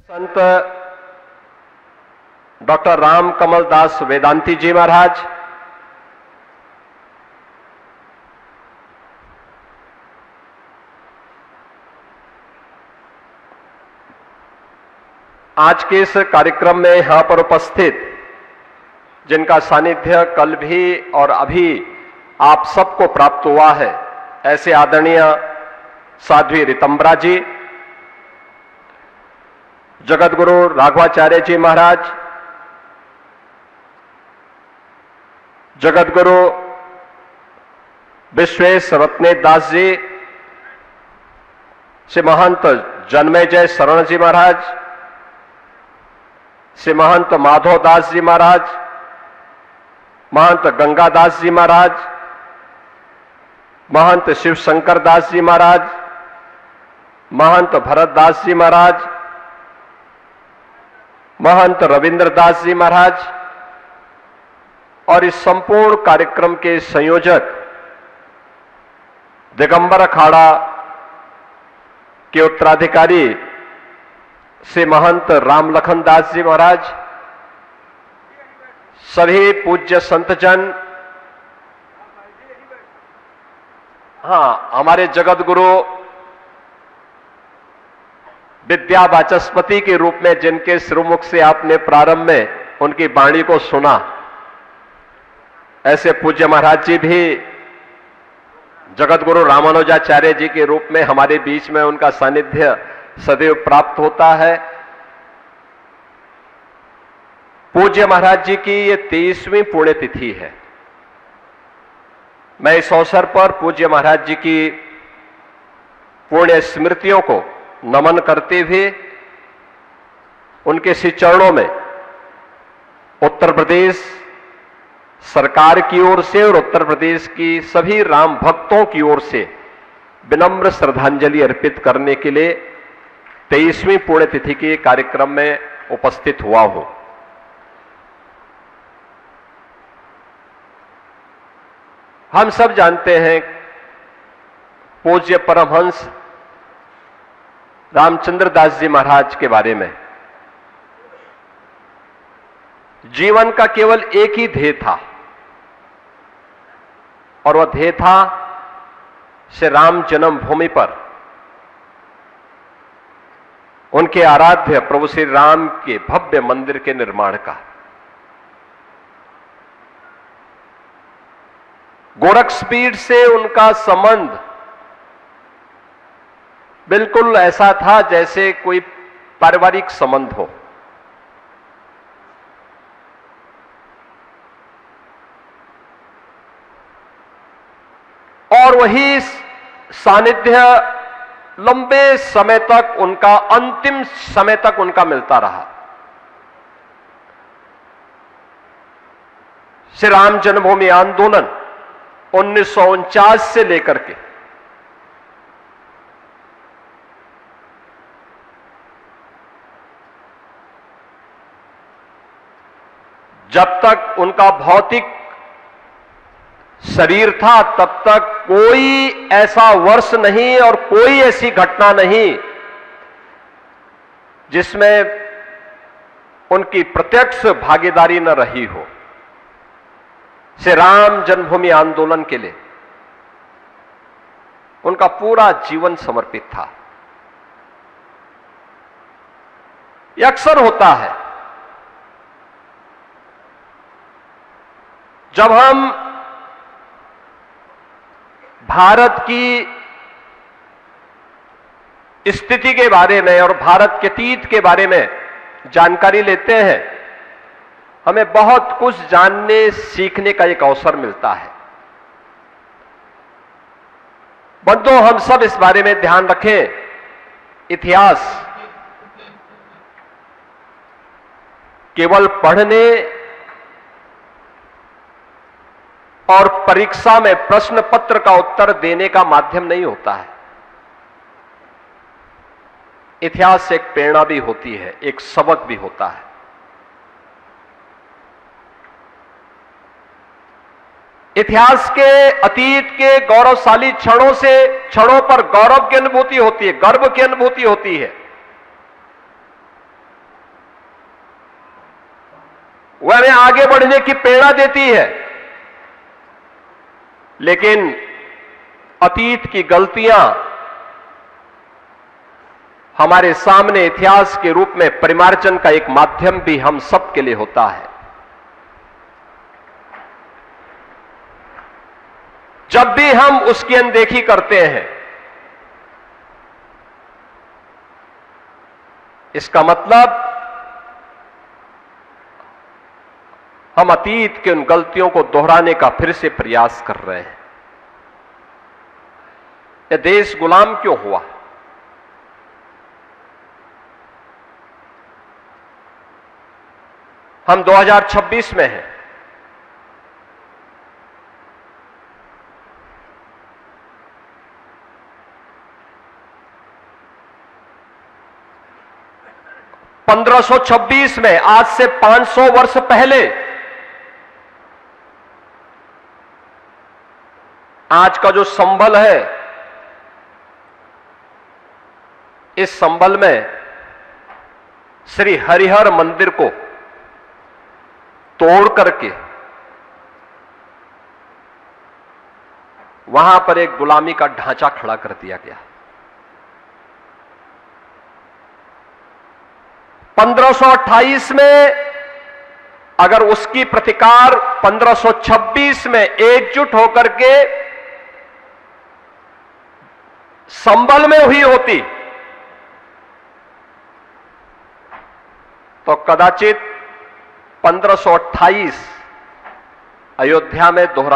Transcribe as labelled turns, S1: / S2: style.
S1: संत doctor Ram कमल दास वेदांती जी महाराज, आज के इस कार्यक्रम में यहां पर उपस्थित जिनका सानिध्य कल भी और अभी आप सबको प्राप्त हुआ है, ऐसे आदरणीय साध्वी रितंबरा जी, जगतगुरु राघवाचार्य जी महाराज, जगतगुरु विश्वेश रत्नेश दास जी, श्री महंत जन्मेजय शरण जी महाराज, श्री महंत माधव दास जी महाराज, महंत गंगादास जी महाराज, महंत शिव शंकर दास जी महाराज, महंत भरत दास जी महाराज, महंत रविंद्र दास जी महाराज और इस संपूर्ण कार्यक्रम के संयोजक दिगंबर अखाड़ा के उत्तराधिकारी श्री महंत रामलखन दास जी महाराज, सभी पूज्य संतजन, हमारे जगत गुरु विद्या वाचस्पति के रूप में जिनके श्रीमुख से आपने प्रारंभ में उनकी वाणी को सुना, ऐसे पूज्य महाराज जी भी जगतगुरु रामानुजाचार्य जी के रूप में हमारे बीच में उनका सानिध्य सदैव प्राप्त होता है। पूज्य महाराज जी की ये 23वीं पुण्यतिथि है। मैं इस अवसर पर पूज्य महाराज जी की पुण्य स्मृतियों को नमन करते हुए उनके श्री चरणों में उत्तर प्रदेश सरकार की ओर से और उत्तर प्रदेश की सभी राम भक्तों की ओर से विनम्र श्रद्धांजलि अर्पित करने के लिए 23वीं पुण्यतिथि के कार्यक्रम में उपस्थित हुआ हूं। हम सब जानते हैं पूज्य परमहंस रामचंद्र दास जी महाराज के बारे में। जीवन का केवल एक ही ध्येय था और वह ध्येय था श्री राम जन्मभूमि पर उनके आराध्य प्रभु श्री राम के भव्य मंदिर के निर्माण का। गोरक्षपीठ से उनका संबंध बिल्कुल ऐसा था जैसे कोई पारिवारिक संबंध हो। और वही सानिध्य लंबे समय तक उनका, अंतिम समय तक उनका मिलता रहा। श्री राम जन्मभूमि आंदोलन 1949 से लेकर के जब तक उनका भौतिक शरीर था तब तक कोई ऐसा वर्ष नहीं और कोई ऐसी घटना नहीं जिसमें उनकी प्रत्यक्ष भागीदारी न रही हो। श्री राम जन्मभूमि आंदोलन के लिए उनका पूरा जीवन समर्पित था। यह अक्सर होता है जब हम भारत की स्थिति के बारे में और भारत के अतीत के बारे में जानकारी लेते हैं, हमें बहुत कुछ जानने सीखने का एक अवसर मिलता है। बंधुओं, हम सब इस बारे में ध्यान रखें, इतिहास केवल पढ़ने और परीक्षा में प्रश्न पत्र का उत्तर देने का माध्यम नहीं होता है। इतिहास एक प्रेरणा भी होती है, एक सबक भी होता है। इतिहास के अतीत के गौरवशाली क्षणों पर गौरव की अनुभूति होती है, गर्व की अनुभूति होती है। वह हमें आगे बढ़ने की प्रेरणा देती है, लेकिन अतीत की गलतियां हमारे सामने इतिहास के रूप में परिमार्जन का एक माध्यम भी हम सब के लिए होता है। जब भी हम उसकी अनदेखी करते हैं, इसका मतलब हम अतीत के उन गलतियों को दोहराने का फिर से प्रयास कर रहे हैं। यह देश गुलाम क्यों हुआ? हम 2026 में हैं। (1526) में, आज से 500 वर्ष पहले, आज का जो संबल है, इस संबल में श्री हरिहर मंदिर को तोड़ करके वहां पर एक गुलामी का ढांचा खड़ा कर दिया गया। 1528 में अगर उसकी प्रतिकार 1526 में एकजुट होकर के संबल में हुई होती, तो कदाचित 1528 अयोध्या में दोहरा